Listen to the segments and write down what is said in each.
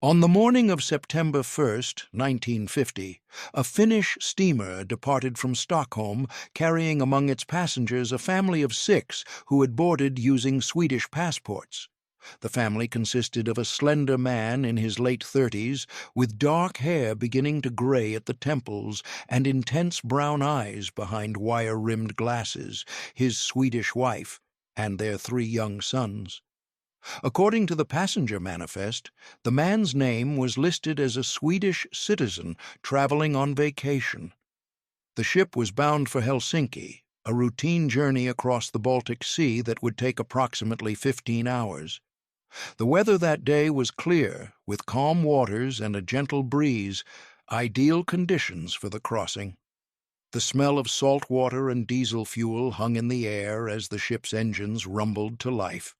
On the morning of September 1st, 1950, a Finnish steamer departed from Stockholm, carrying among its passengers a family of 6 who had boarded using Swedish passports. The family consisted of a slender man in his late 30s, with dark hair beginning to gray at the temples and intense brown eyes behind wire-rimmed glasses, his Swedish wife, and their 3 young sons. According to the passenger manifest, the man's name was listed as a Swedish citizen traveling on vacation. The ship was bound for Helsinki, a routine journey across the Baltic Sea that would take approximately 15 hours. The weather that day was clear, with calm waters and a gentle breeze, ideal conditions for the crossing. The smell of salt water and diesel fuel hung in the air as the ship's engines rumbled to life.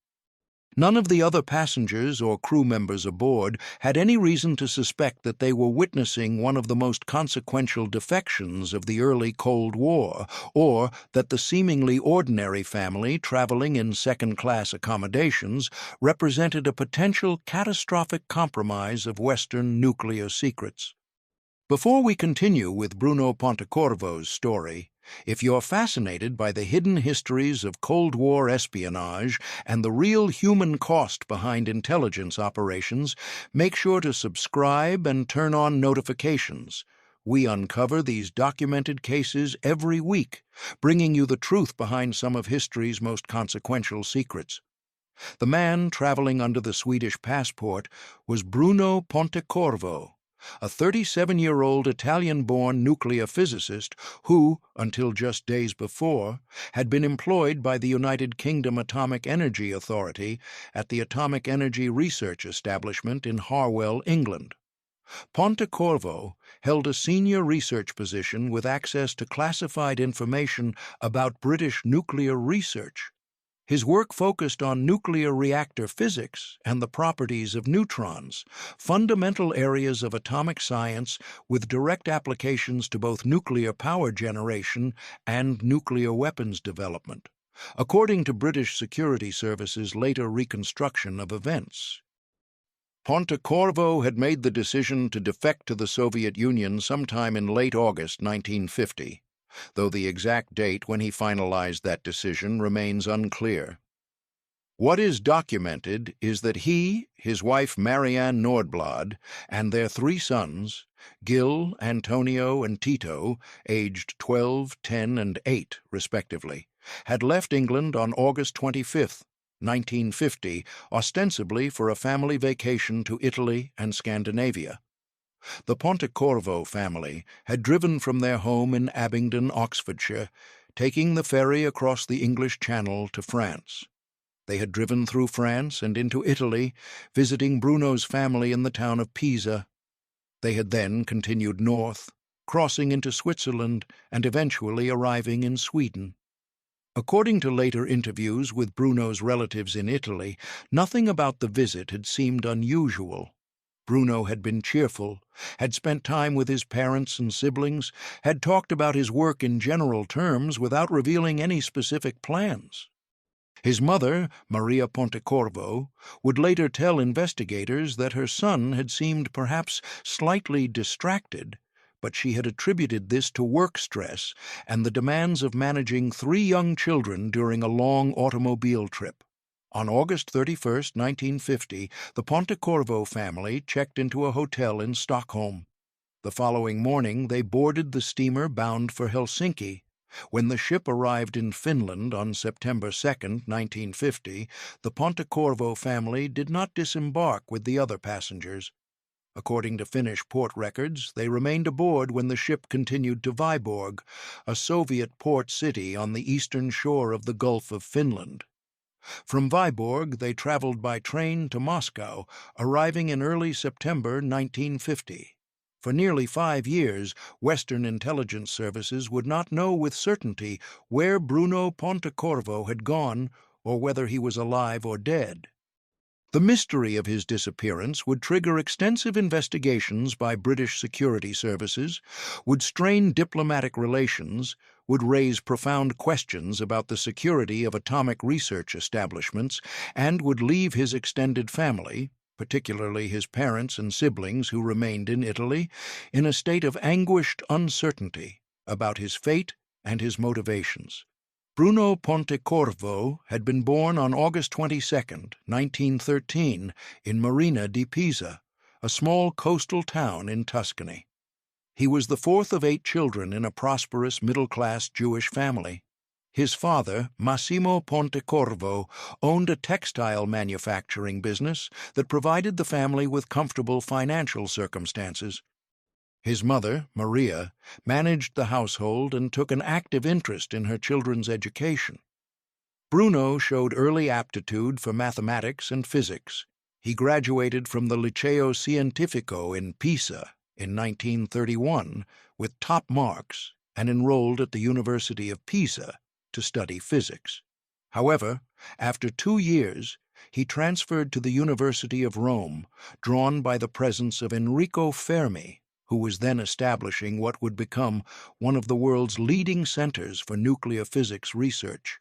None of the other passengers or crew members aboard had any reason to suspect that they were witnessing one of the most consequential defections of the early Cold War, or that the seemingly ordinary family traveling in second-class accommodations represented a potential catastrophic compromise of Western nuclear secrets. Before we continue with Bruno Pontecorvo's story, if you're fascinated by the hidden histories of Cold War espionage and the real human cost behind intelligence operations, make sure to subscribe and turn on notifications. We uncover these documented cases every week, bringing you the truth behind some of history's most consequential secrets. The man traveling under the Swedish passport was Bruno Pontecorvo, a 37-year-old Italian-born nuclear physicist who, until just days before, had been employed by the United Kingdom Atomic Energy Authority at the Atomic Energy Research Establishment in Harwell, England. Pontecorvo held a senior research position with access to classified information about British nuclear research. His work focused on nuclear reactor physics and the properties of neutrons, fundamental areas of atomic science with direct applications to both nuclear power generation and nuclear weapons development, according to British Security Service's later reconstruction of events. Pontecorvo had made the decision to defect to the Soviet Union sometime in late August 1950. Though the exact date when he finalized that decision remains unclear. What is documented is that he, his wife Marianne Nordblad, and their 3 sons, Gil, Antonio, and Tito, aged 12, 10, and 8, respectively, had left England on August 25, 1950, ostensibly for a family vacation to Italy and Scandinavia. The Pontecorvo family had driven from their home in Abingdon, Oxfordshire, taking the ferry across the English Channel to France. They had driven through France and into Italy, visiting Bruno's family in the town of Pisa. They had then continued north, crossing into Switzerland and eventually arriving in Sweden. According to later interviews with Bruno's relatives in Italy, nothing about the visit had seemed unusual. Bruno had been cheerful, had spent time with his parents and siblings, had talked about his work in general terms without revealing any specific plans. His mother, Maria Pontecorvo, would later tell investigators that her son had seemed perhaps slightly distracted, but she had attributed this to work stress and the demands of managing 3 young children during a long automobile trip. On August 31, 1950, the Pontecorvo family checked into a hotel in Stockholm. The following morning, they boarded the steamer bound for Helsinki. When the ship arrived in Finland on September 2, 1950, the Pontecorvo family did not disembark with the other passengers. According to Finnish port records, they remained aboard when the ship continued to Viborg, a Soviet port city on the eastern shore of the Gulf of Finland. From Viborg, they traveled by train to Moscow, arriving in early September 1950. For nearly 5 years, Western intelligence services would not know with certainty where Bruno Pontecorvo had gone or whether he was alive or dead. The mystery of his disappearance would trigger extensive investigations by British security services, would strain diplomatic relations, would raise profound questions about the security of atomic research establishments, and would leave his extended family, particularly his parents and siblings who remained in Italy, in a state of anguished uncertainty about his fate and his motivations. Bruno Pontecorvo had been born on August 22, 1913, in Marina di Pisa, a small coastal town in Tuscany. He was the fourth of 8 children in a prosperous middle-class Jewish family. His father, Massimo Pontecorvo, owned a textile manufacturing business that provided the family with comfortable financial circumstances. His mother, Maria, managed the household and took an active interest in her children's education. Bruno showed early aptitude for mathematics and physics. He graduated from the Liceo Scientifico in Pisa in 1931 with top marks and enrolled at the University of Pisa to study physics. However, after 2 years, he transferred to the University of Rome, drawn by the presence of Enrico Fermi, who was then establishing what would become one of the world's leading centers for nuclear physics research.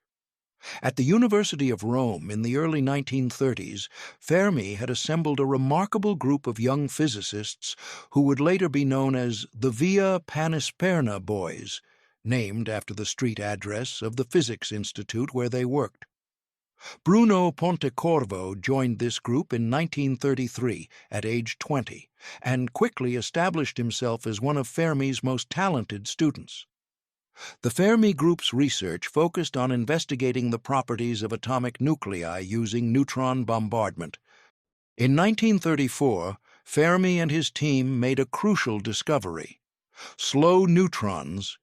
At the University of Rome in the early 1930s, Fermi had assembled a remarkable group of young physicists who would later be known as the Via Panisperna boys, named after the street address of the physics institute where they worked. Bruno Pontecorvo joined this group in 1933 at age 20 and quickly established himself as one of Fermi's most talented students. The Fermi group's research focused on investigating the properties of atomic nuclei using neutron bombardment. In 1934, Fermi and his team made a crucial discovery. Slow neutrons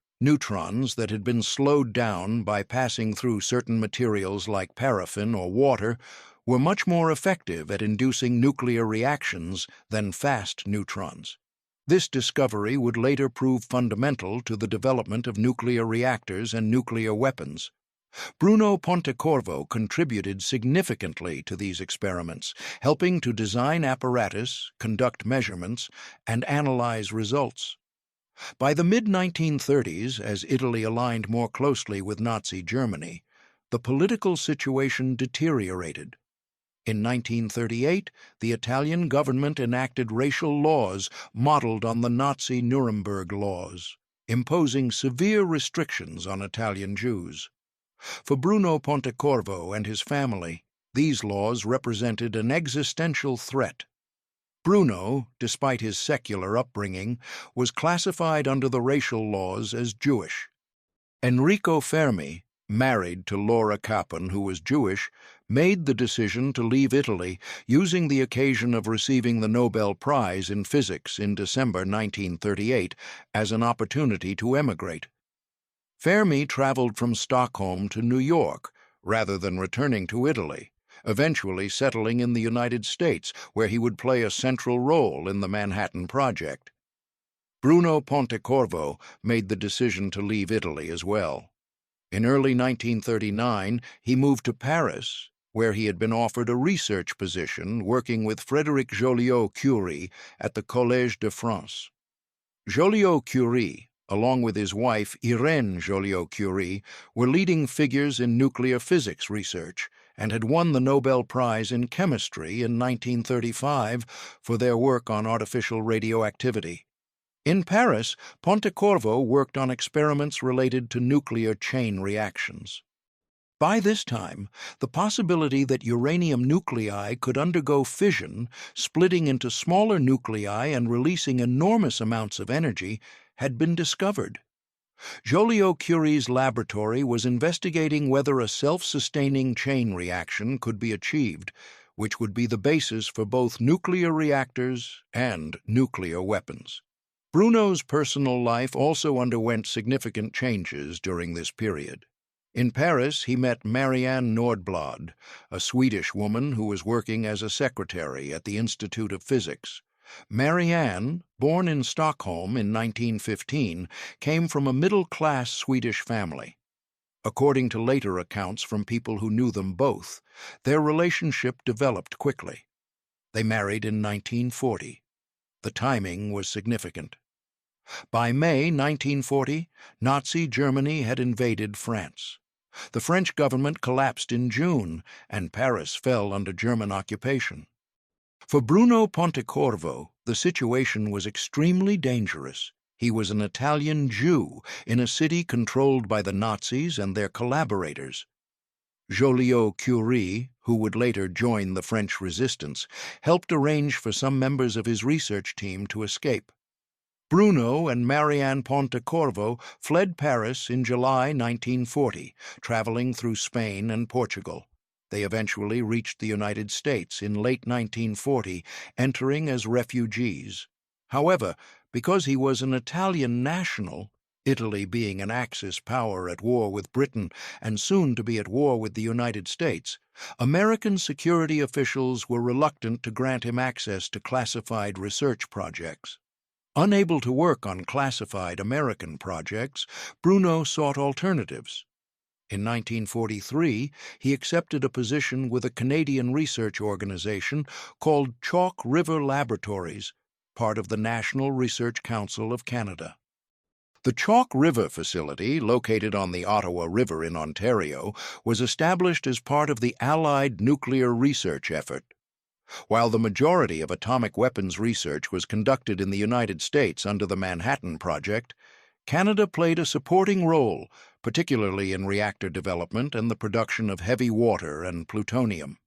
that had been slowed down by passing through certain materials like paraffin or water, were much more effective at inducing nuclear reactions than fast neutrons. This discovery would later prove fundamental to the development of nuclear reactors and nuclear weapons. Bruno Pontecorvo contributed significantly to these experiments, helping to design apparatus, conduct measurements, and analyze results. By the mid-1930s, as Italy aligned more closely with Nazi Germany, the political situation deteriorated. In 1938, the Italian government enacted racial laws modeled on the Nazi Nuremberg laws, imposing severe restrictions on Italian Jews. For Bruno Pontecorvo and his family, these laws represented an existential threat. Bruno, despite his secular upbringing, was classified under the racial laws as Jewish. Enrico Fermi, married to Laura Kaplan, who was Jewish, made the decision to leave Italy, using the occasion of receiving the Nobel Prize in Physics in December 1938 as an opportunity to emigrate. Fermi traveled from Stockholm to New York, rather than returning to Italy, eventually settling in the United States, where he would play a central role in the Manhattan Project. Bruno Pontecorvo made the decision to leave Italy as well. In early 1939, he moved to Paris, where he had been offered a research position working with Frédéric Joliot-Curie at the Collège de France. Joliot-Curie, along with his wife Irène Joliot-Curie, were leading figures in nuclear physics research and had won the Nobel Prize in Chemistry in 1935 for their work on artificial radioactivity. In Paris, Pontecorvo worked on experiments related to nuclear chain reactions. By this time, the possibility that uranium nuclei could undergo fission, splitting into smaller nuclei and releasing enormous amounts of energy, had been discovered. Joliot-Curie's laboratory was investigating whether a self-sustaining chain reaction could be achieved, which would be the basis for both nuclear reactors and nuclear weapons. Bruno's personal life also underwent significant changes during this period. In Paris, he met Marianne Nordblad, a Swedish woman who was working as a secretary at the Institute of Physics. Marianne, born in Stockholm in 1915, came from a middle-class Swedish family. According to later accounts from people who knew them both, their relationship developed quickly. They married in 1940. The timing was significant. By May 1940, Nazi Germany had invaded France. The French government collapsed in June, and Paris fell under German occupation. For Bruno Pontecorvo, the situation was extremely dangerous. He was an Italian Jew in a city controlled by the Nazis and their collaborators. Joliot-Curie, who would later join the French resistance, helped arrange for some members of his research team to escape. Bruno and Marianne Pontecorvo fled Paris in July 1940, traveling through Spain and Portugal. They eventually reached the United States in late 1940, entering as refugees. However, because he was an Italian national, Italy being an Axis power at war with Britain and soon to be at war with the United States, American security officials were reluctant to grant him access to classified research projects. Unable to work on classified American projects, Bruno sought alternatives. In 1943, he accepted a position with a Canadian research organization called Chalk River Laboratories, part of the National Research Council of Canada. The Chalk River facility, located on the Ottawa River in Ontario, was established as part of the Allied nuclear research effort. While the majority of atomic weapons research was conducted in the United States under the Manhattan Project, Canada played a supporting role, particularly in reactor development and the production of heavy water and plutonium.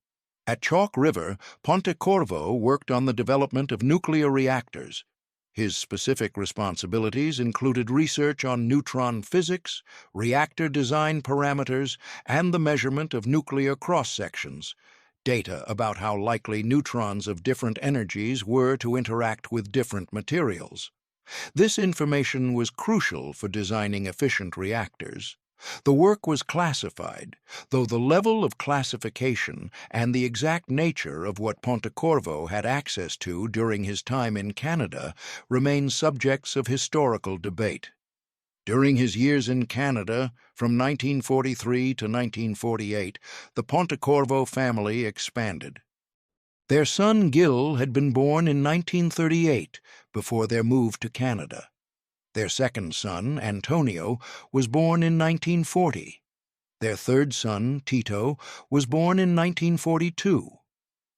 At Chalk River, Pontecorvo worked on the development of nuclear reactors. His specific responsibilities included research on neutron physics, reactor design parameters, and the measurement of nuclear cross-sections, data about how likely neutrons of different energies were to interact with different materials. This information was crucial for designing efficient reactors. The work was classified, though the level of classification and the exact nature of what Pontecorvo had access to during his time in Canada remain subjects of historical debate. During his years in Canada, from 1943 to 1948, the Pontecorvo family expanded. Their son Gil had been born in 1938 before their move to Canada. Their second son, Antonio, was born in 1940. Their third son, Tito, was born in 1942.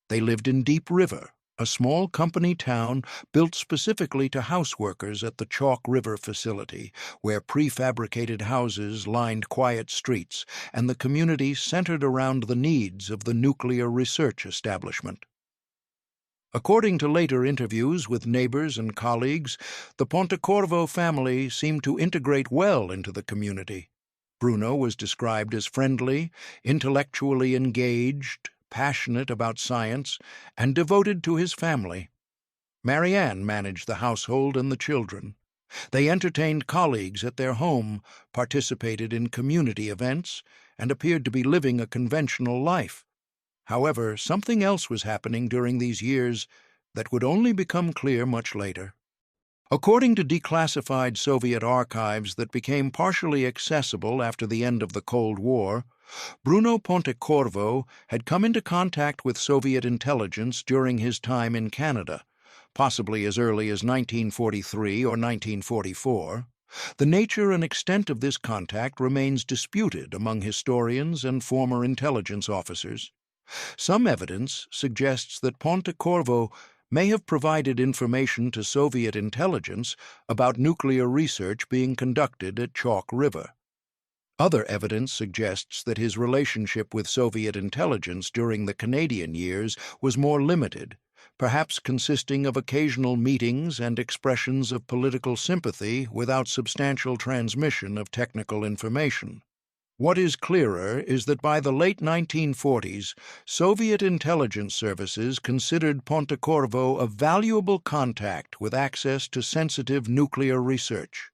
They lived in Deep River, a small company town built specifically to houseworkers at the Chalk River facility, where prefabricated houses lined quiet streets and the community centered around the needs of the nuclear research establishment. According to later interviews with neighbors and colleagues, the Pontecorvo family seemed to integrate well into the community. Bruno was described as friendly, intellectually engaged, passionate about science, and devoted to his family. Marianne managed the household and the children. They entertained colleagues at their home, participated in community events, and appeared to be living a conventional life. However, something else was happening during these years that would only become clear much later. According to declassified Soviet archives that became partially accessible after the end of the Cold War, Bruno Pontecorvo had come into contact with Soviet intelligence during his time in Canada, possibly as early as 1943 or 1944. The nature and extent of this contact remains disputed among historians and former intelligence officers. Some evidence suggests that Pontecorvo may have provided information to Soviet intelligence about nuclear research being conducted at Chalk River. Other evidence suggests that his relationship with Soviet intelligence during the Canadian years was more limited, perhaps consisting of occasional meetings and expressions of political sympathy without substantial transmission of technical information. What is clearer is that by the late 1940s, Soviet intelligence services considered Pontecorvo a valuable contact with access to sensitive nuclear research.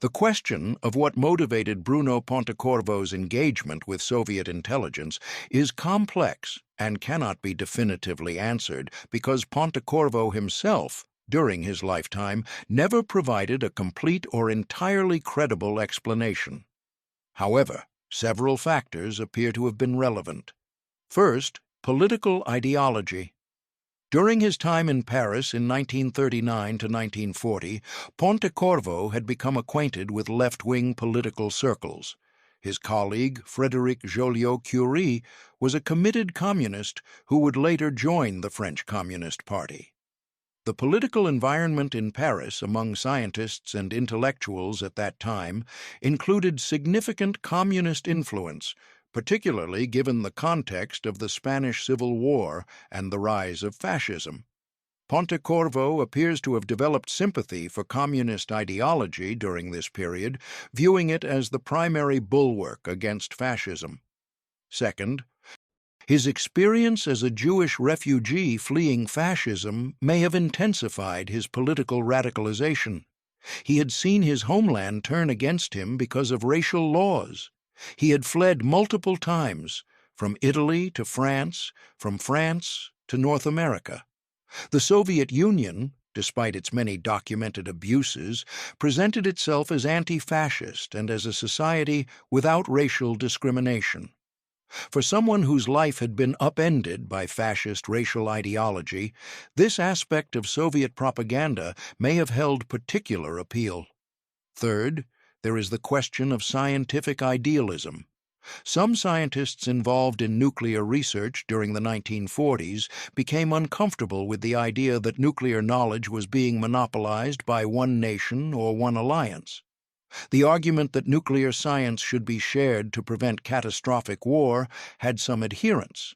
The question of what motivated Bruno Pontecorvo's engagement with Soviet intelligence is complex and cannot be definitively answered because Pontecorvo himself, during his lifetime, never provided a complete or entirely credible explanation. However, several factors appear to have been relevant. First, political ideology. During his time in Paris in 1939 to 1940, Pontecorvo had become acquainted with left-wing political circles. His colleague, Frédéric Joliot-Curie, was a committed communist who would later join the French Communist Party. The political environment in Paris among scientists and intellectuals at that time included significant communist influence, particularly given the context of the Spanish Civil War and the rise of fascism. Pontecorvo appears to have developed sympathy for communist ideology during this period, viewing it as the primary bulwark against fascism. Second, his experience as a Jewish refugee fleeing fascism may have intensified his political radicalization. He had seen his homeland turn against him because of racial laws. He had fled multiple times, from Italy to France, from France to North America. The Soviet Union, despite its many documented abuses, presented itself as anti-fascist and as a society without racial discrimination. For someone whose life had been upended by fascist racial ideology, this aspect of Soviet propaganda may have held particular appeal. Third, there is the question of scientific idealism. Some scientists involved in nuclear research during the 1940s became uncomfortable with the idea that nuclear knowledge was being monopolized by one nation or one alliance. The argument that nuclear science should be shared to prevent catastrophic war had some adherents.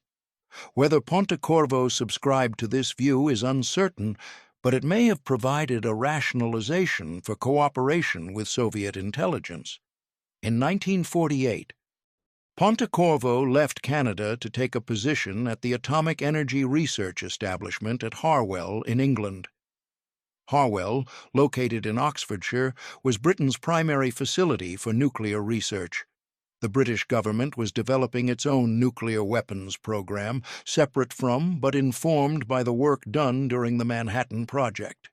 Whether Pontecorvo subscribed to this view is uncertain, but it may have provided a rationalization for cooperation with Soviet intelligence. In 1948, Pontecorvo left Canada to take a position at the Atomic Energy Research Establishment at Harwell in England. Harwell, located in Oxfordshire, was Britain's primary facility for nuclear research. The British government was developing its own nuclear weapons program, separate from but informed by the work done during the Manhattan Project.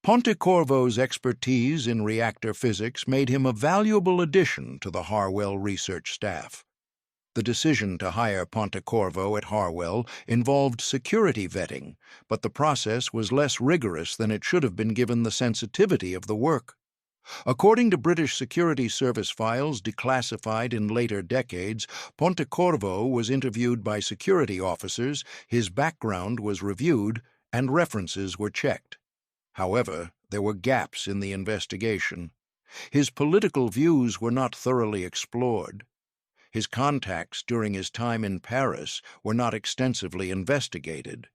Pontecorvo's expertise in reactor physics made him a valuable addition to the Harwell research staff. The decision to hire Pontecorvo at Harwell involved security vetting, but the process was less rigorous than it should have been given the sensitivity of the work. According to British Security Service files declassified in later decades, Pontecorvo was interviewed by security officers, his background was reviewed, and references were checked. However, there were gaps in the investigation. His political views were not thoroughly explored. His contacts during his time in Paris were not extensively investigated.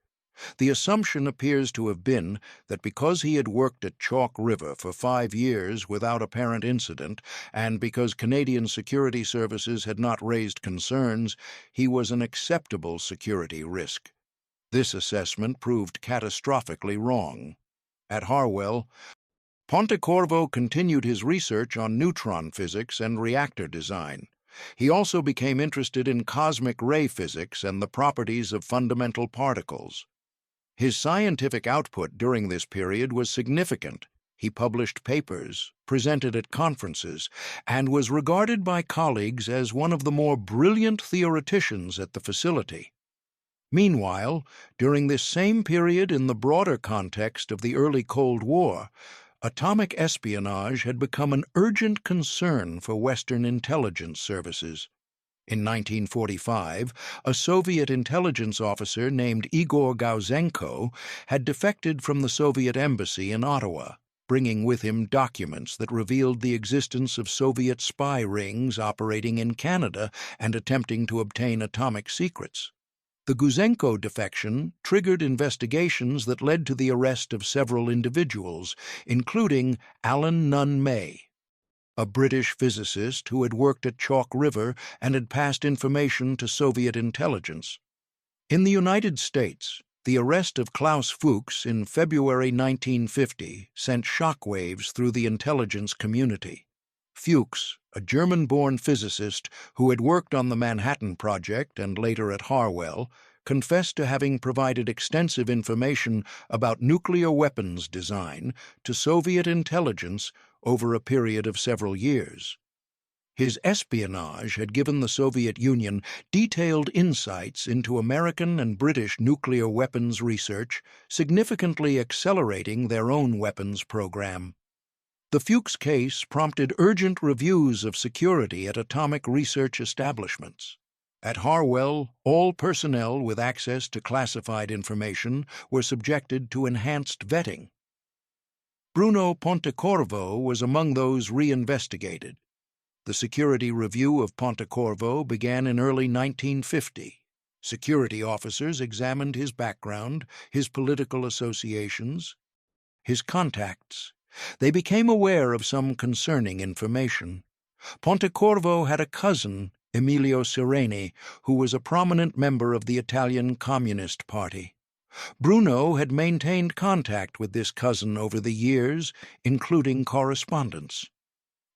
The assumption appears to have been that because he had worked at Chalk River for 5 years without apparent incident, and because Canadian security services had not raised concerns, he was an acceptable security risk. This assessment proved catastrophically wrong. At Harwell, Pontecorvo continued his research on neutron physics and reactor design. He also became interested in cosmic ray physics and the properties of fundamental particles. His scientific output during this period was significant. He published papers, presented at conferences, and was regarded by colleagues as one of the more brilliant theoreticians at the facility. Meanwhile, during this same period in the broader context of the early Cold War, atomic espionage had become an urgent concern for Western intelligence services. In 1945, a Soviet intelligence officer named Igor Gauzenko had defected from the Soviet embassy in Ottawa, bringing with him documents that revealed the existence of Soviet spy rings operating in Canada and attempting to obtain atomic secrets. The Gauzenko defection triggered investigations that led to the arrest of several individuals, including Alan Nunn May, a British physicist who had worked at Chalk River and had passed information to Soviet intelligence. In the United States, the arrest of Klaus Fuchs in February 1950 sent shockwaves through the intelligence community. Fuchs, a German-born physicist who had worked on the Manhattan Project and later at Harwell, confessed to having provided extensive information about nuclear weapons design to Soviet intelligence over a period of several years. His espionage had given the Soviet Union detailed insights into American and British nuclear weapons research, significantly accelerating their own weapons program. The Fuchs case prompted urgent reviews of security at atomic research establishments. At Harwell, all personnel with access to classified information were subjected to enhanced vetting. Bruno Pontecorvo was among those reinvestigated. The security review of Pontecorvo began in early 1950. Security officers examined his background, his political associations, his contacts. They became aware of some concerning information. Pontecorvo had a cousin, Emilio Sereni, who was a prominent member of the Italian Communist Party. Bruno had maintained contact with this cousin over the years, including correspondence.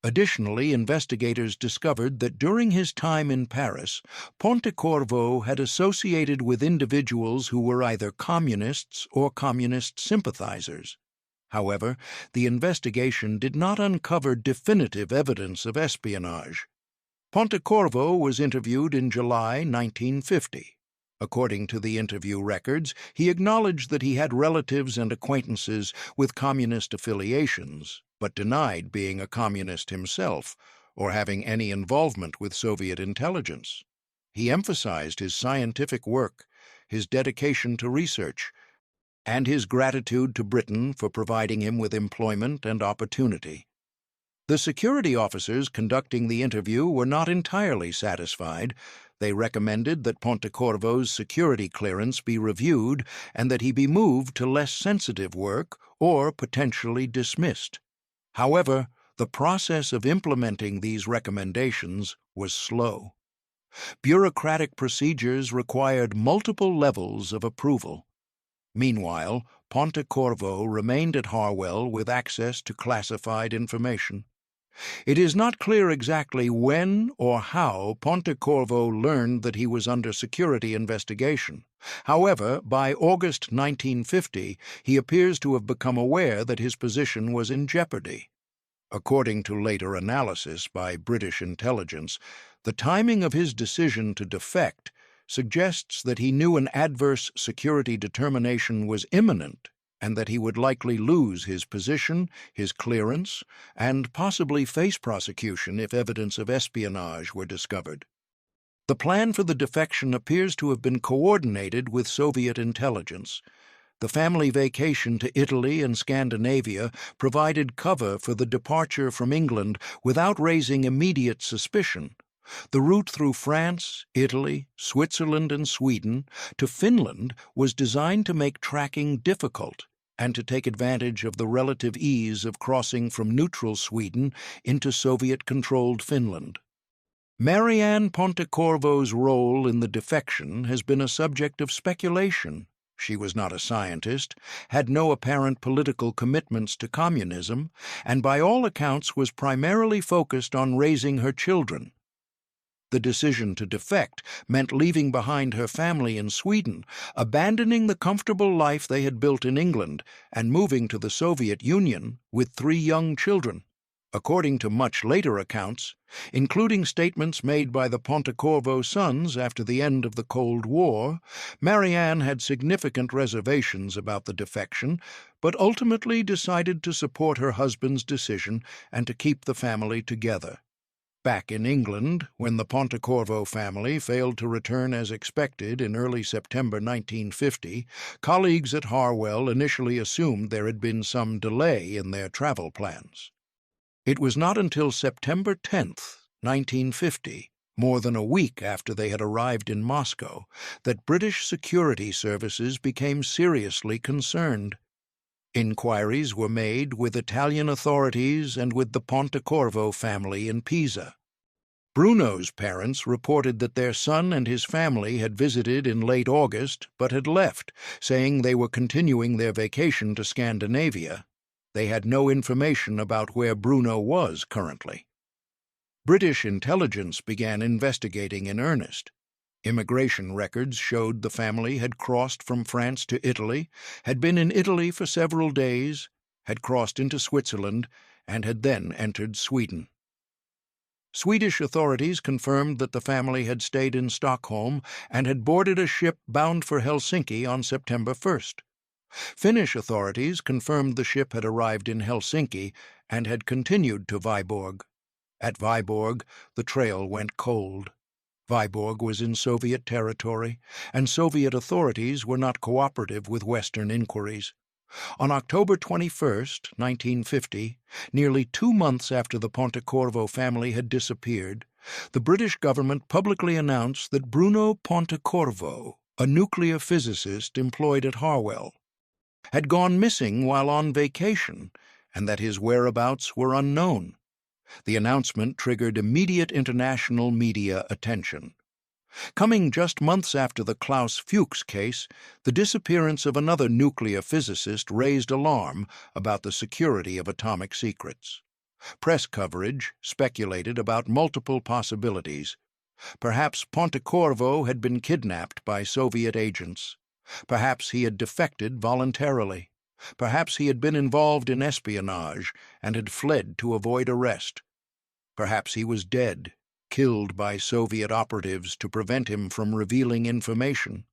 Additionally, investigators discovered that during his time in Paris, Pontecorvo had associated with individuals who were either communists or communist sympathizers. However, the investigation did not uncover definitive evidence of espionage. Pontecorvo was interviewed in July 1950. According to the interview records, he acknowledged that he had relatives and acquaintances with communist affiliations, but denied being a communist himself or having any involvement with Soviet intelligence. He emphasized his scientific work, his dedication to research, and his gratitude to Britain for providing him with employment and opportunity. The security officers conducting the interview were not entirely satisfied. They recommended that Pontecorvo's security clearance be reviewed and that he be moved to less sensitive work or potentially dismissed. However, the process of implementing these recommendations was slow. Bureaucratic procedures required multiple levels of approval. Meanwhile, Pontecorvo remained at Harwell with access to classified information. It is not clear exactly when or how Pontecorvo learned that he was under security investigation. However, by August 1950, he appears to have become aware that his position was in jeopardy. According to later analysis by British intelligence, the timing of his decision to defect suggests that he knew an adverse security determination was imminent and that he would likely lose his position, his clearance, and possibly face prosecution if evidence of espionage were discovered. The plan for the defection appears to have been coordinated with Soviet intelligence. The family vacation to Italy and Scandinavia provided cover for the departure from England without raising immediate suspicion. The route through France, Italy, Switzerland, and Sweden to Finland was designed to make tracking difficult and to take advantage of the relative ease of crossing from neutral Sweden into Soviet-controlled Finland. Marianne Pontecorvo's role in the defection has been a subject of speculation. She was not a scientist, had no apparent political commitments to communism, and by all accounts was primarily focused on raising her children. The decision to defect meant leaving behind her family in Sweden, abandoning the comfortable life they had built in England, and moving to the Soviet Union with 3 young children. According to much later accounts, including statements made by the Pontecorvo sons after the end of the Cold War, Marianne had significant reservations about the defection, but ultimately decided to support her husband's decision and to keep the family together. Back in England, when the Pontecorvo family failed to return as expected in early September 1950, colleagues at Harwell initially assumed there had been some delay in their travel plans. It was not until September 10, 1950, more than a week after they had arrived in Moscow, that British security services became seriously concerned. Inquiries were made with Italian authorities and with the Pontecorvo family in Pisa. Bruno's parents reported that their son and his family had visited in late August but had left, saying they were continuing their vacation to Scandinavia. They had no information about where Bruno was currently. British intelligence began investigating in earnest. Immigration records showed the family had crossed from France to Italy, had been in Italy for several days, had crossed into Switzerland, and had then entered Sweden. Swedish authorities confirmed that the family had stayed in Stockholm and had boarded a ship bound for Helsinki on September 1st. Finnish authorities confirmed the ship had arrived in Helsinki and had continued to Viborg. At Viborg, the trail went cold. Viborg was in Soviet territory, and Soviet authorities were not cooperative with Western inquiries. On October 21, 1950, nearly 2 months after the Pontecorvo family had disappeared, the British government publicly announced that Bruno Pontecorvo, a nuclear physicist employed at Harwell, had gone missing while on vacation and that his whereabouts were unknown. The announcement triggered immediate international media attention. Coming just months after the Klaus Fuchs case, the disappearance of another nuclear physicist raised alarm about the security of atomic secrets. Press coverage speculated about multiple possibilities. Perhaps Pontecorvo had been kidnapped by Soviet agents. Perhaps he had defected voluntarily. Perhaps he had been involved in espionage and had fled to avoid arrest. Perhaps he was dead, killed by Soviet operatives to prevent him from revealing information.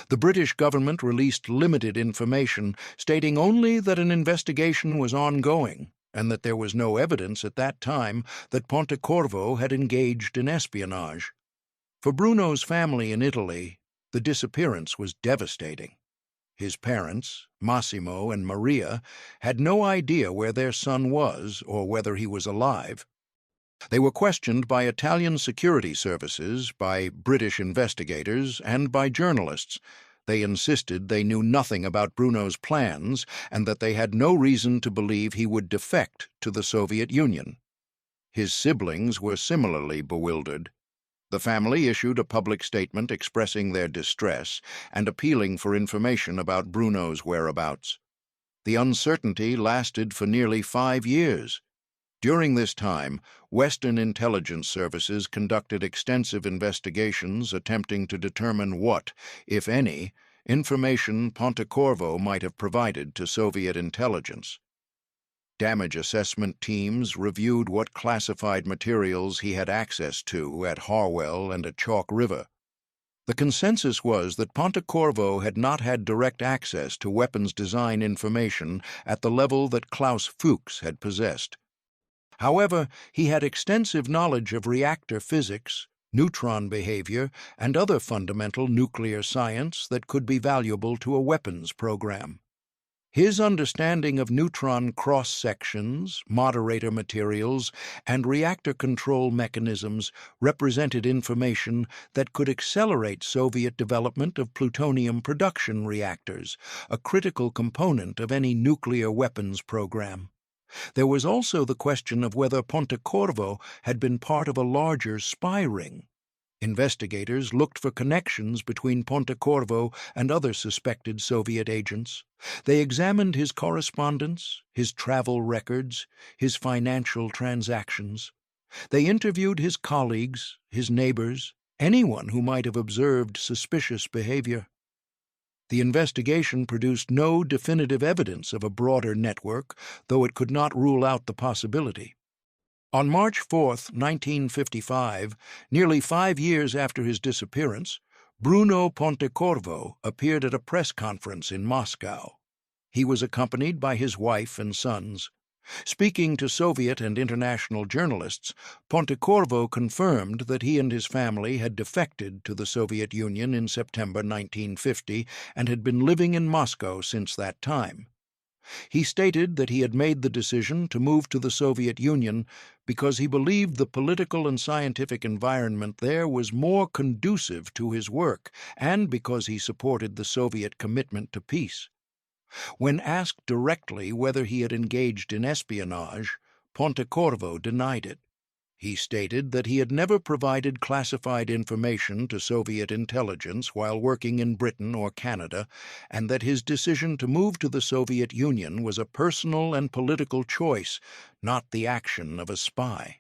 The British government released limited information, stating only that an investigation was ongoing and that there was no evidence at that time that Pontecorvo had engaged in espionage. For Bruno's family in Italy, the disappearance was devastating. His parents, Massimo and Maria, had no idea where their son was or whether he was alive. They were questioned by Italian security services, by British investigators, and by journalists. They insisted they knew nothing about Bruno's plans and that they had no reason to believe he would defect to the Soviet Union. His siblings were similarly bewildered. The family issued a public statement expressing their distress and appealing for information about Bruno's whereabouts. The uncertainty lasted for nearly 5 years. During this time, Western intelligence services conducted extensive investigations attempting to determine what, if any, information Pontecorvo might have provided to Soviet intelligence. Damage assessment teams reviewed what classified materials he had access to at Harwell and at Chalk River. The consensus was that Pontecorvo had not had direct access to weapons design information at the level that Klaus Fuchs had possessed. However, he had extensive knowledge of reactor physics, neutron behavior, and other fundamental nuclear science that could be valuable to a weapons program. His understanding of neutron cross-sections, moderator materials, and reactor control mechanisms represented information that could accelerate Soviet development of plutonium production reactors, a critical component of any nuclear weapons program. There was also the question of whether Pontecorvo had been part of a larger spy ring. Investigators looked for connections between Pontecorvo and other suspected Soviet agents. They examined his correspondence, his travel records, his financial transactions. They interviewed his colleagues, his neighbors, anyone who might have observed suspicious behavior. The investigation produced no definitive evidence of a broader network, though it could not rule out the possibility. On March 4, 1955, nearly 5 years after his disappearance, Bruno Pontecorvo appeared at a press conference in Moscow. He was accompanied by his wife and sons. Speaking to Soviet and international journalists, Pontecorvo confirmed that he and his family had defected to the Soviet Union in September 1950 and had been living in Moscow since that time. He stated that he had made the decision to move to the Soviet Union because he believed the political and scientific environment there was more conducive to his work and because he supported the Soviet commitment to peace. When asked directly whether he had engaged in espionage, Pontecorvo denied it. He stated that he had never provided classified information to Soviet intelligence while working in Britain or Canada, and that his decision to move to the Soviet Union was a personal and political choice, not the action of a spy.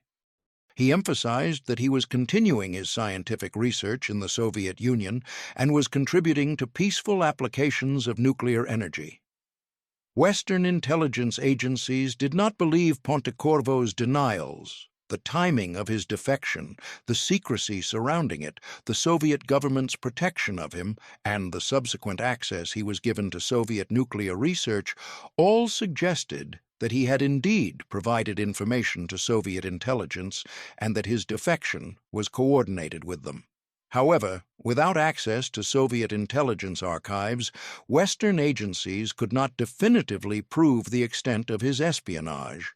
He emphasized that he was continuing his scientific research in the Soviet Union and was contributing to peaceful applications of nuclear energy. Western intelligence agencies did not believe Pontecorvo's denials, The timing of his defection, the secrecy surrounding it, the Soviet government's protection of him, and the subsequent access he was given to Soviet nuclear research all suggested that he had indeed provided information to Soviet intelligence and that his defection was coordinated with them. However, without access to Soviet intelligence archives, Western agencies could not definitively prove the extent of his espionage.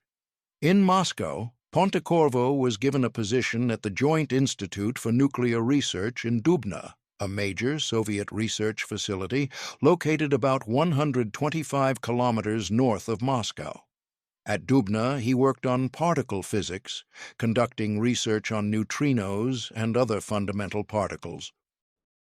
In Moscow, Pontecorvo was given a position at the Joint Institute for Nuclear Research in Dubna, a major Soviet research facility located about 125 kilometers north of Moscow. At Dubna, he worked on particle physics, conducting research on neutrinos and other fundamental particles.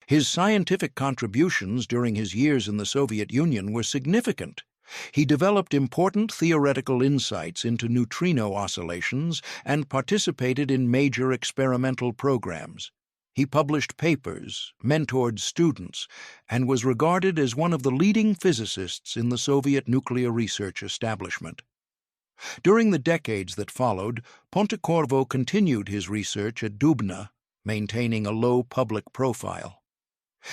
His scientific contributions during his years in the Soviet Union were significant. He developed important theoretical insights into neutrino oscillations and participated in major experimental programs. He published papers, mentored students, and was regarded as one of the leading physicists in the Soviet nuclear research establishment. During the decades that followed, Pontecorvo continued his research at Dubna, maintaining a low public profile.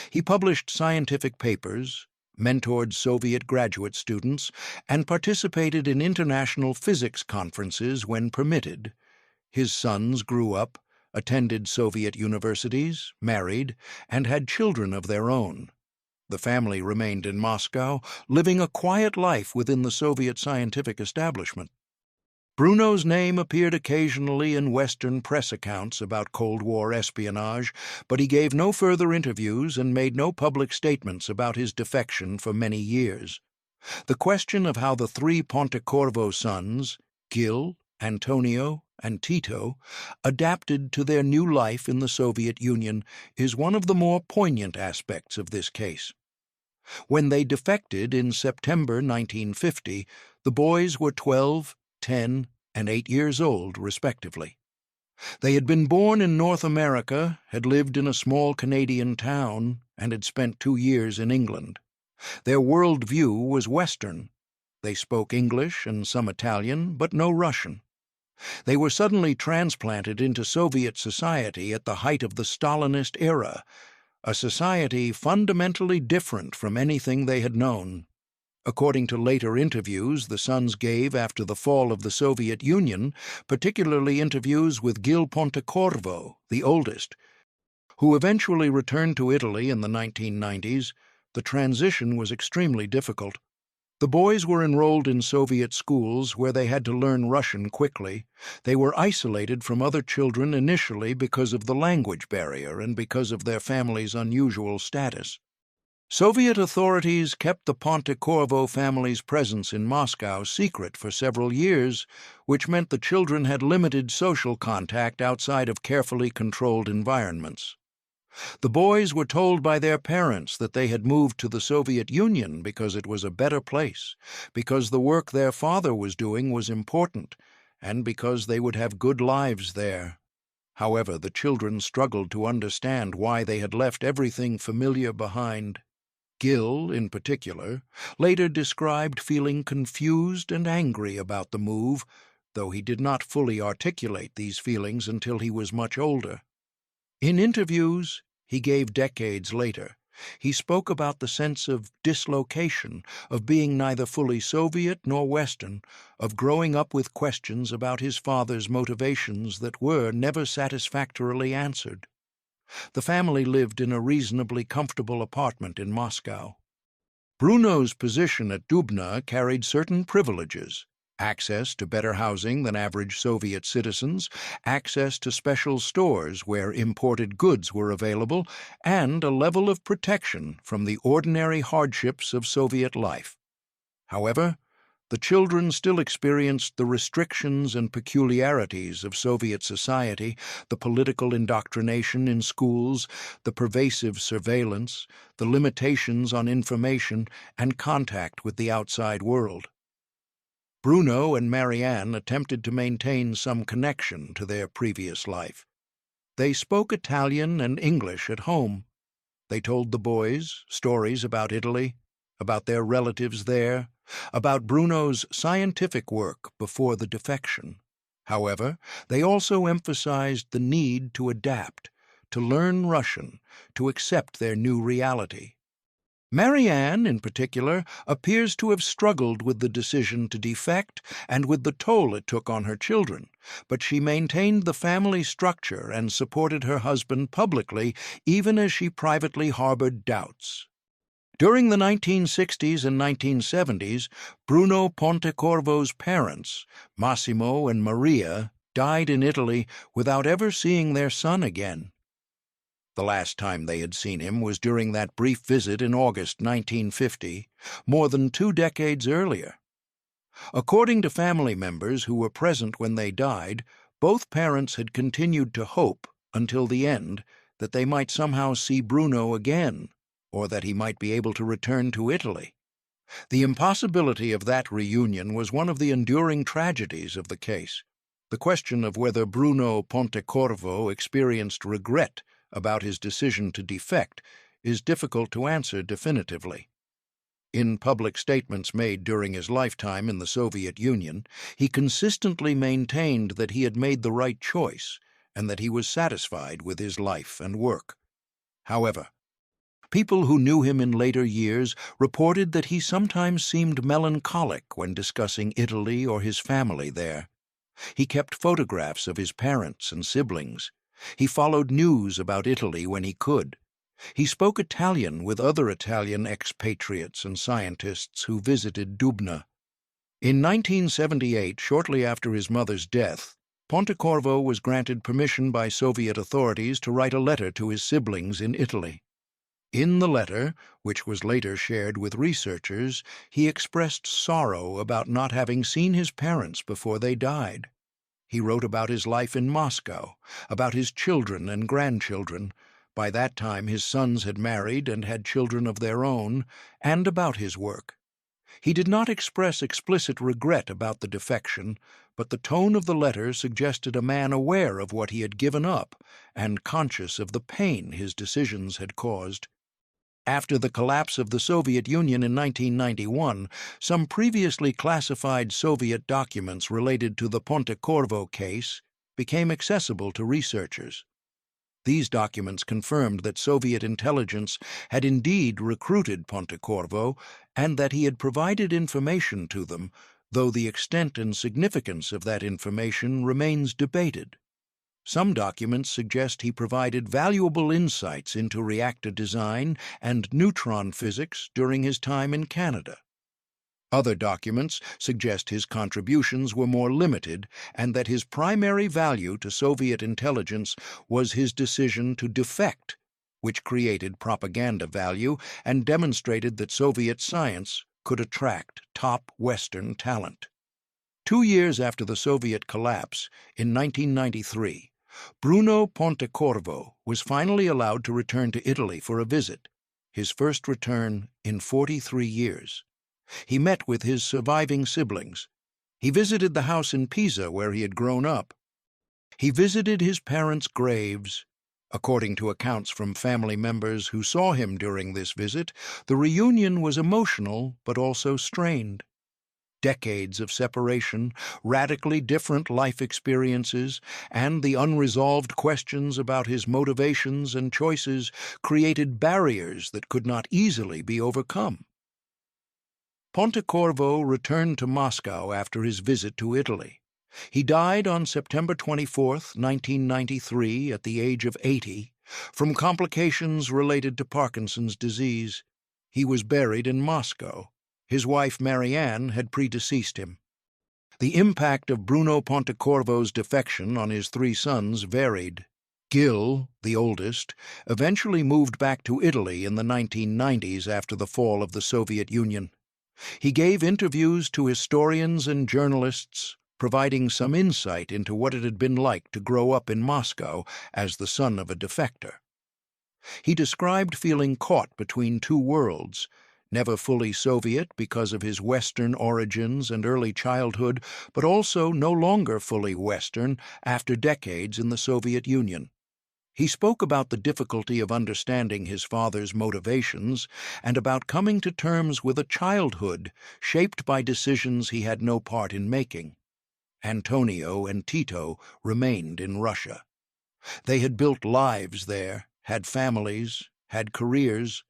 He published scientific papers, mentored Soviet graduate students, and participated in international physics conferences when permitted. His sons grew up, attended Soviet universities, married, and had children of their own. The family remained in Moscow, living a quiet life within the Soviet scientific establishment. Bruno's name appeared occasionally in Western press accounts about Cold War espionage, but he gave no further interviews and made no public statements about his defection for many years. The question of how the three Pontecorvo sons, Gil, Antonio, and Tito, adapted to their new life in the Soviet Union is one of the more poignant aspects of this case. When they defected in September 1950, the boys were 12, 10, and 8 years old, respectively. They had been born in North America, had lived in a small Canadian town, and had spent 2 years in England. Their world view was Western. They spoke English and some Italian, but no Russian. They were suddenly transplanted into Soviet society at the height of the Stalinist era, a society fundamentally different from anything they had known. According to later interviews the sons gave after the fall of the Soviet Union, particularly interviews with Gil Pontecorvo, the oldest, who eventually returned to Italy in the 1990s, the transition was extremely difficult. The boys were enrolled in Soviet schools where they had to learn Russian quickly. They were isolated from other children initially because of the language barrier and because of their family's unusual status. Soviet authorities kept the Pontecorvo family's presence in Moscow secret for several years, which meant the children had limited social contact outside of carefully controlled environments. The boys were told by their parents that they had moved to the Soviet Union because it was a better place, because the work their father was doing was important, and because they would have good lives there. However, the children struggled to understand why they had left everything familiar behind. Gil, in particular, later described feeling confused and angry about the move, though he did not fully articulate these feelings until he was much older. In interviews he gave decades later, he spoke about the sense of dislocation, of being neither fully Soviet nor Western, of growing up with questions about his father's motivations that were never satisfactorily answered. The family lived in a reasonably comfortable apartment in Moscow. Bruno's position at Dubna carried certain privileges: access to better housing than average Soviet citizens, access to special stores where imported goods were available, and a level of protection from the ordinary hardships of Soviet life. However, the children still experienced the restrictions and peculiarities of Soviet society, the political indoctrination in schools, the pervasive surveillance, the limitations on information and contact with the outside world. Bruno and Marianne attempted to maintain some connection to their previous life. They spoke Italian and English at home. They told the boys stories about Italy, about their relatives there, about Bruno's scientific work before the defection. However, they also emphasized the need to adapt, to learn Russian, to accept their new reality. Marianne, in particular, appears to have struggled with the decision to defect and with the toll it took on her children, but she maintained the family structure and supported her husband publicly, even as she privately harbored doubts. During the 1960s and 1970s, Bruno Pontecorvo's parents, Massimo and Maria, died in Italy without ever seeing their son again. The last time they had seen him was during that brief visit in August 1950, more than 2 decades earlier. According to family members who were present when they died, both parents had continued to hope, until the end, that they might somehow see Bruno again, or that he might be able to return to Italy. The impossibility of that reunion was one of the enduring tragedies of the case. The question of whether Bruno Pontecorvo experienced regret about his decision to defect is difficult to answer definitively. In public statements made during his lifetime in the Soviet Union, he consistently maintained that he had made the right choice and that he was satisfied with his life and work. However, people who knew him in later years reported that he sometimes seemed melancholic when discussing Italy or his family there. He kept photographs of his parents and siblings. He followed news about Italy when he could. He spoke Italian with other Italian expatriates and scientists who visited Dubna. In 1978, shortly after his mother's death, Pontecorvo was granted permission by Soviet authorities to write a letter to his siblings in Italy. In the letter, which was later shared with researchers, he expressed sorrow about not having seen his parents before they died. He wrote about his life in Moscow, about his children and grandchildren. By that time his sons had married and had children of their own, and about his work. He did not express explicit regret about the defection, but the tone of the letter suggested a man aware of what he had given up and conscious of the pain his decisions had caused. After the collapse of the Soviet Union in 1991, some previously classified Soviet documents related to the Pontecorvo case became accessible to researchers. These documents confirmed that Soviet intelligence had indeed recruited Pontecorvo and that he had provided information to them, though the extent and significance of that information remains debated. Some documents suggest he provided valuable insights into reactor design and neutron physics during his time in Canada. Other documents suggest his contributions were more limited and that his primary value to Soviet intelligence was his decision to defect, which created propaganda value and demonstrated that Soviet science could attract top Western talent. 2 years after the Soviet collapse, in 1993, Bruno Pontecorvo was finally allowed to return to Italy for a visit, his first return in 43 years. He met with his surviving siblings. He visited the house in Pisa where he had grown up. He visited his parents' graves. According to accounts from family members who saw him during this visit, the reunion was emotional but also strained. Decades of separation, radically different life experiences, and the unresolved questions about his motivations and choices created barriers that could not easily be overcome. Pontecorvo returned to Moscow after his visit to Italy. He died on September 24, 1993, at the age of 80, from complications related to Parkinson's disease. He was buried in Moscow. His wife Marianne had predeceased him. The impact of Bruno Pontecorvo's defection on his 3 sons varied. Gil, the oldest, eventually moved back to Italy in the 1990s after the fall of the Soviet Union. He gave interviews to historians and journalists, providing some insight into what it had been like to grow up in Moscow as the son of a defector. He described feeling caught between 2 worlds, never fully Soviet because of his Western origins and early childhood, but also no longer fully Western after decades in the Soviet Union. He spoke about the difficulty of understanding his father's motivations and about coming to terms with a childhood shaped by decisions he had no part in making. Antonio and Tito, remained in Russia. They had built lives there, had families, had careers.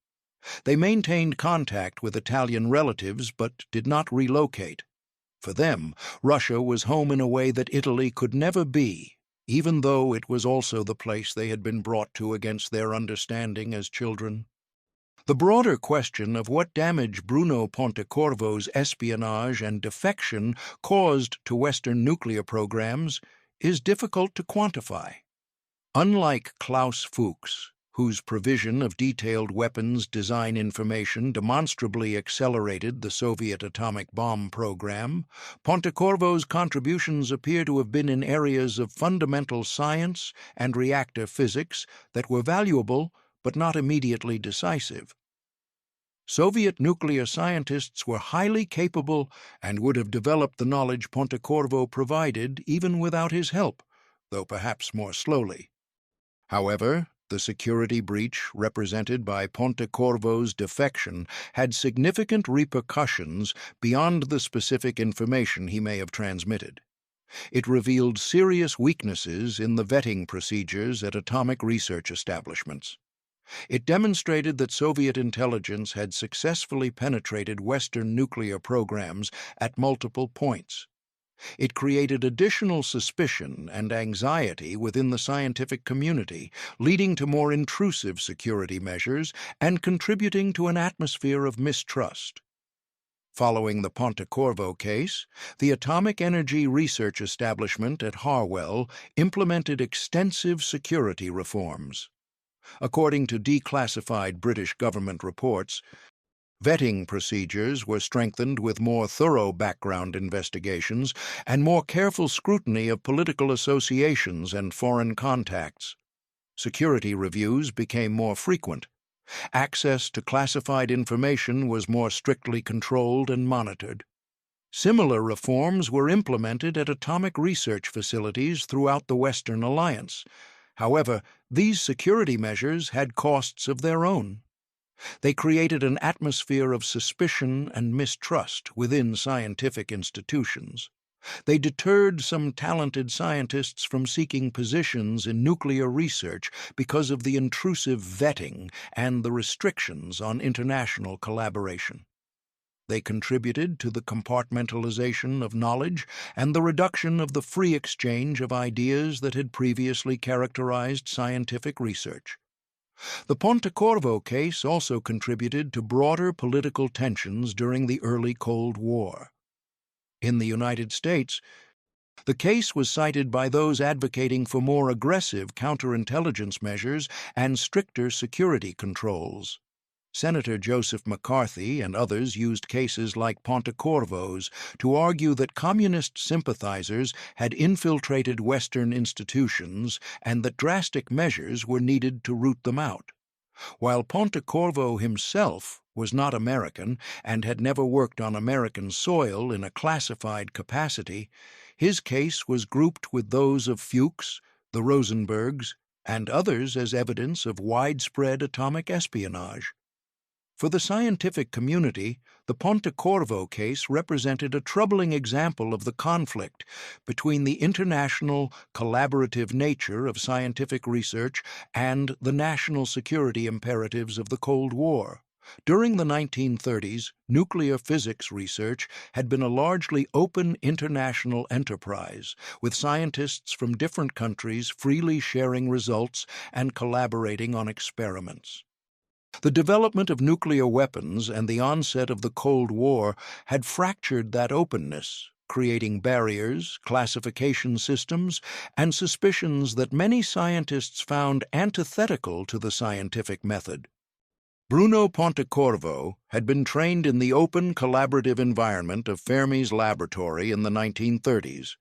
They maintained contact with Italian relatives but did not relocate. For them, Russia was home in a way that Italy could never be, even though it was also the place they had been brought to against their understanding as children. The broader question of what damage Bruno Pontecorvo's espionage and defection caused to Western nuclear programs is difficult to quantify. Unlike Klaus Fuchs, whose provision of detailed weapons design information demonstrably accelerated the Soviet atomic bomb program, Pontecorvo's contributions appear to have been in areas of fundamental science and reactor physics that were valuable but not immediately decisive. Soviet nuclear scientists were highly capable and would have developed the knowledge Pontecorvo provided even without his help, though perhaps more slowly. However, the security breach represented by Pontecorvo's defection had significant repercussions beyond the specific information he may have transmitted. It revealed serious weaknesses in the vetting procedures at atomic research establishments. It demonstrated that Soviet intelligence had successfully penetrated Western nuclear programs at multiple points. It created additional suspicion and anxiety within the scientific community, leading to more intrusive security measures and contributing to an atmosphere of mistrust. Following the Pontecorvo case, the Atomic Energy Research Establishment at Harwell implemented extensive security reforms. According to declassified British government reports, vetting procedures were strengthened with more thorough background investigations and more careful scrutiny of political associations and foreign contacts. Security reviews became more frequent. Access to classified information was more strictly controlled and monitored. Similar reforms were implemented at atomic research facilities throughout the Western Alliance. However, these security measures had costs of their own. They created an atmosphere of suspicion and mistrust within scientific institutions. They deterred some talented scientists from seeking positions in nuclear research because of the intrusive vetting and the restrictions on international collaboration. They contributed to the compartmentalization of knowledge and the reduction of the free exchange of ideas that had previously characterized scientific research. The Pontecorvo case also contributed to broader political tensions during the early Cold War. In the United States, the case was cited by those advocating for more aggressive counterintelligence measures and stricter security controls. Senator Joseph McCarthy and others used cases like Pontecorvo's to argue that communist sympathizers had infiltrated Western institutions and that drastic measures were needed to root them out. While Pontecorvo himself was not American and had never worked on American soil in a classified capacity, his case was grouped with those of Fuchs, the Rosenbergs, and others as evidence of widespread atomic espionage. For the scientific community, the Pontecorvo case represented a troubling example of the conflict between the international, collaborative nature of scientific research and the national security imperatives of the Cold War. During the 1930s, nuclear physics research had been a largely open international enterprise, with scientists from different countries freely sharing results and collaborating on experiments. The development of nuclear weapons and the onset of the Cold War had fractured that openness, creating barriers, classification systems, and suspicions that many scientists found antithetical to the scientific method. Bruno Pontecorvo had been trained in the open, collaborative environment of Fermi's laboratory in the 1930s.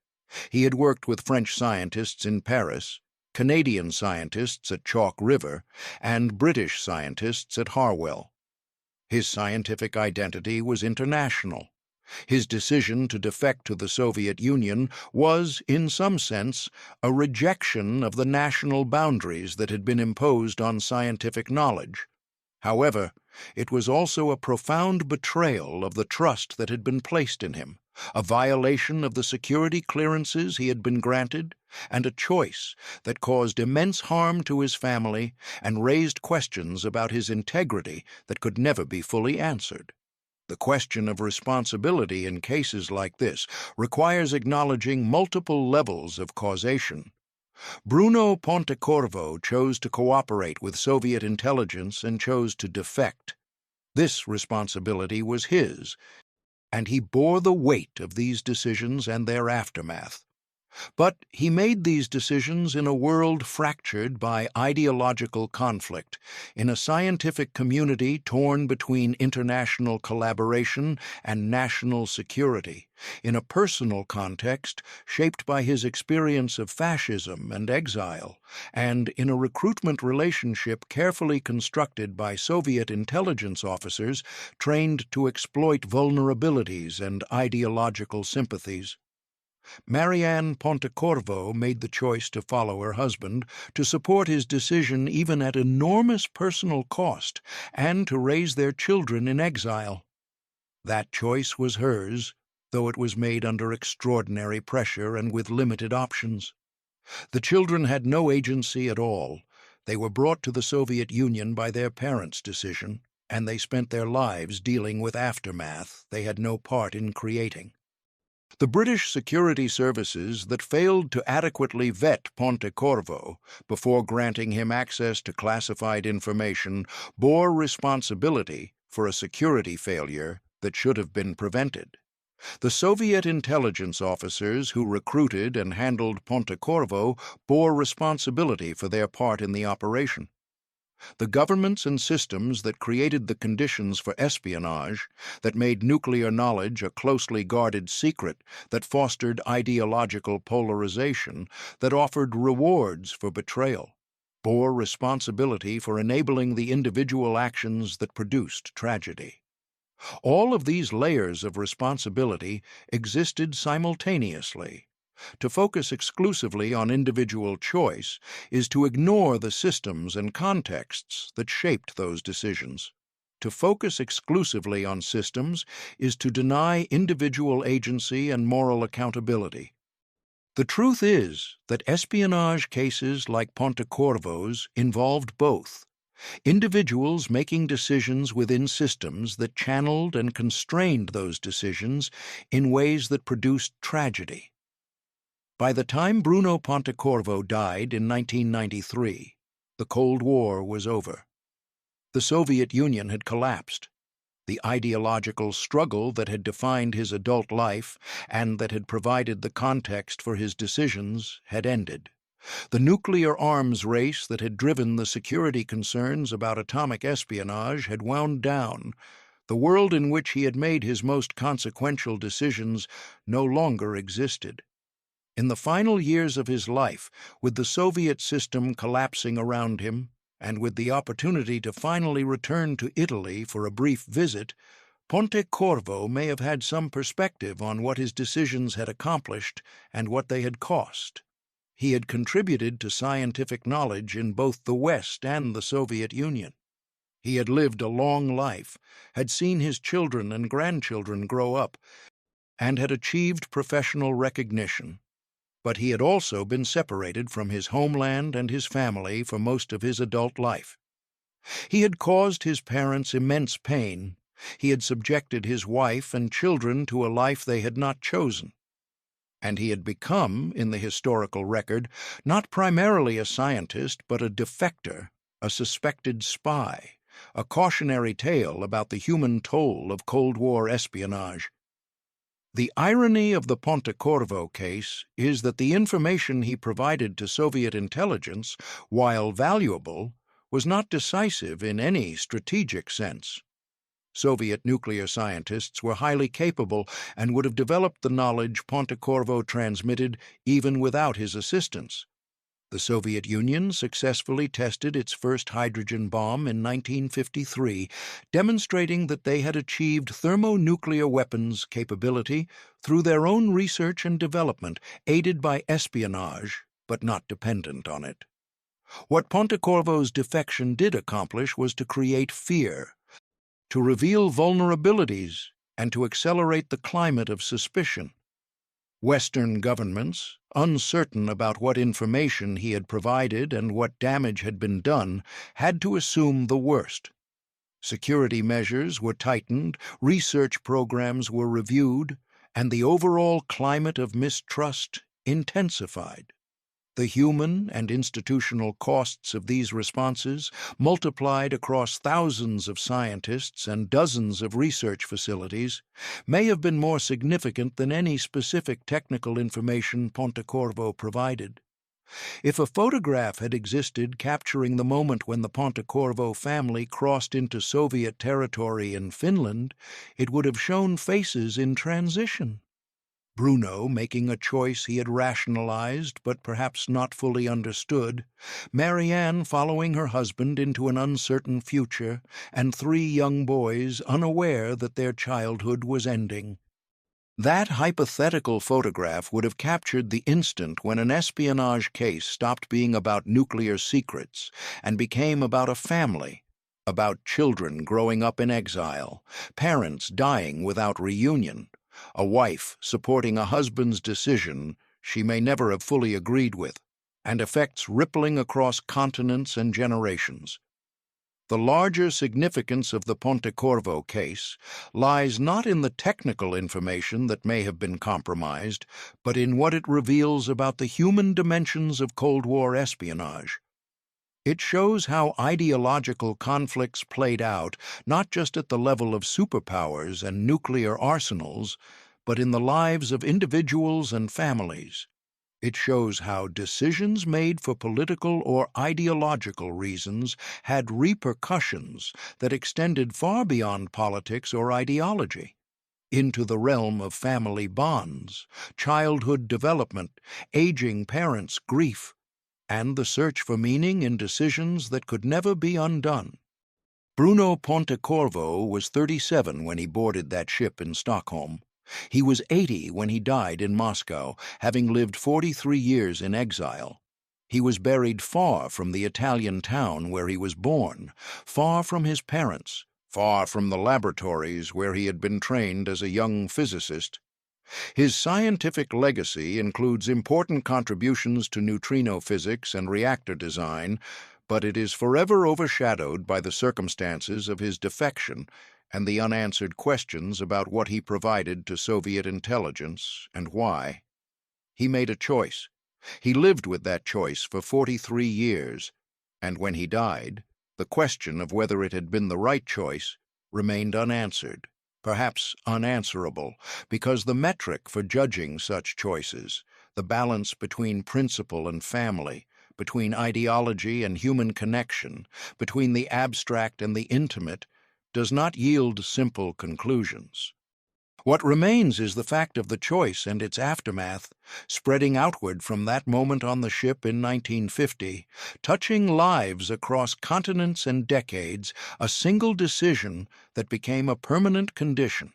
He had worked with French scientists in Paris, Canadian scientists at Chalk River, and British scientists at Harwell. His scientific identity was international. His decision to defect to the Soviet Union was, in some sense, a rejection of the national boundaries that had been imposed on scientific knowledge. However, it was also a profound betrayal of the trust that had been placed in him. a violation of the security clearances he had been granted, and a choice that caused immense harm to his family and raised questions about his integrity that could never be fully answered. The question of responsibility in cases like this requires acknowledging multiple levels of causation. Bruno Pontecorvo chose to cooperate with Soviet intelligence and chose to defect. This responsibility was his, and he bore the weight of these decisions and their aftermath. But he made these decisions in a world fractured by ideological conflict, in a scientific community torn between international collaboration and national security, in a personal context shaped by his experience of fascism and exile, and in a recruitment relationship carefully constructed by Soviet intelligence officers trained to exploit vulnerabilities and ideological sympathies. Marianne Pontecorvo made the choice to follow her husband, to support his decision even at enormous personal cost, and to raise their children in exile. That choice was hers, though it was made under extraordinary pressure and with limited options. The children had no agency at all. They were brought to the Soviet Union by their parents' decision, and they spent their lives dealing with aftermath they had no part in creating. The British security services that failed to adequately vet Pontecorvo before granting him access to classified information bore responsibility for a security failure that should have been prevented. The Soviet intelligence officers who recruited and handled Pontecorvo bore responsibility for their part in the operation. The governments and systems that created the conditions for espionage, that made nuclear knowledge a closely guarded secret, that fostered ideological polarization, that offered rewards for betrayal, bore responsibility for enabling the individual actions that produced tragedy. All of these layers of responsibility existed simultaneously. To focus exclusively on individual choice is to ignore the systems and contexts that shaped those decisions. To focus exclusively on systems is to deny individual agency and moral accountability. The truth is that espionage cases like Pontecorvo's involved both. Individuals making decisions within systems that channeled and constrained those decisions in ways that produced tragedy. By the time Bruno Pontecorvo died in 1993, the Cold War was over. The Soviet Union had collapsed. The ideological struggle that had defined his adult life and that had provided the context for his decisions had ended. The nuclear arms race that had driven the security concerns about atomic espionage had wound down. The world in which he had made his most consequential decisions no longer existed. In the final years of his life, with the Soviet system collapsing around him, and with the opportunity to finally return to Italy for a brief visit, Pontecorvo may have had some perspective on what his decisions had accomplished and what they had cost. He had contributed to scientific knowledge in both the West and the Soviet Union. He had lived a long life, had seen his children and grandchildren grow up, and had achieved professional recognition. But he had also been separated from his homeland and his family for most of his adult life. He had caused his parents immense pain. He had subjected his wife and children to a life they had not chosen. And he had become, in the historical record, not primarily a scientist, but a defector, a suspected spy, a cautionary tale about the human toll of Cold War espionage. The irony of the Pontecorvo case is that the information he provided to Soviet intelligence, while valuable, was not decisive in any strategic sense. Soviet nuclear scientists were highly capable and would have developed the knowledge Pontecorvo transmitted even without his assistance. The Soviet Union successfully tested its first hydrogen bomb in 1953, demonstrating that they had achieved thermonuclear weapons capability through their own research and development, aided by espionage, but not dependent on it. What Pontecorvo's defection did accomplish was to create fear, to reveal vulnerabilities and to accelerate the climate of suspicion. Western governments, uncertain about what information he had provided and what damage had been done, had to assume the worst. Security measures were tightened, research programs were reviewed, and the overall climate of mistrust intensified. The human and institutional costs of these responses, multiplied across thousands of scientists and dozens of research facilities, may have been more significant than any specific technical information Pontecorvo provided. If a photograph had existed capturing the moment when the Pontecorvo family crossed into Soviet territory in Finland, it would have shown faces in transition. Bruno making a choice he had rationalized but perhaps not fully understood, Marianne following her husband into an uncertain future, and 3 young boys unaware that their childhood was ending. That hypothetical photograph would have captured the instant when an espionage case stopped being about nuclear secrets and became about a family, about children growing up in exile, parents dying without reunion, a wife supporting a husband's decision she may never have fully agreed with, and effects rippling across continents and generations. The larger significance of the Pontecorvo case lies not in the technical information that may have been compromised, but in what it reveals about the human dimensions of Cold War espionage. It shows how ideological conflicts played out not just at the level of superpowers and nuclear arsenals, but in the lives of individuals and families. It shows how decisions made for political or ideological reasons had repercussions that extended far beyond politics or ideology, into the realm of family bonds, childhood development, aging parents' grief, and the search for meaning in decisions that could never be undone. Bruno Pontecorvo was 37 when he boarded that ship in Stockholm. He was 80 when he died in Moscow, having lived 43 years in exile. He was buried far from the Italian town where he was born, far from his parents, far from the laboratories where he had been trained as a young physicist. His scientific legacy includes important contributions to neutrino physics and reactor design, but it is forever overshadowed by the circumstances of his defection and the unanswered questions about what he provided to Soviet intelligence and why. He made a choice. He lived with that choice for 43 years, and when he died, the question of whether it had been the right choice remained unanswered, perhaps unanswerable, because the metric for judging such choices, the balance between principle and family, between ideology and human connection, between the abstract and the intimate, does not yield simple conclusions. What remains is the fact of the choice and its aftermath, spreading outward from that moment on the ship in 1950, touching lives across continents and decades, a single decision that became a permanent condition.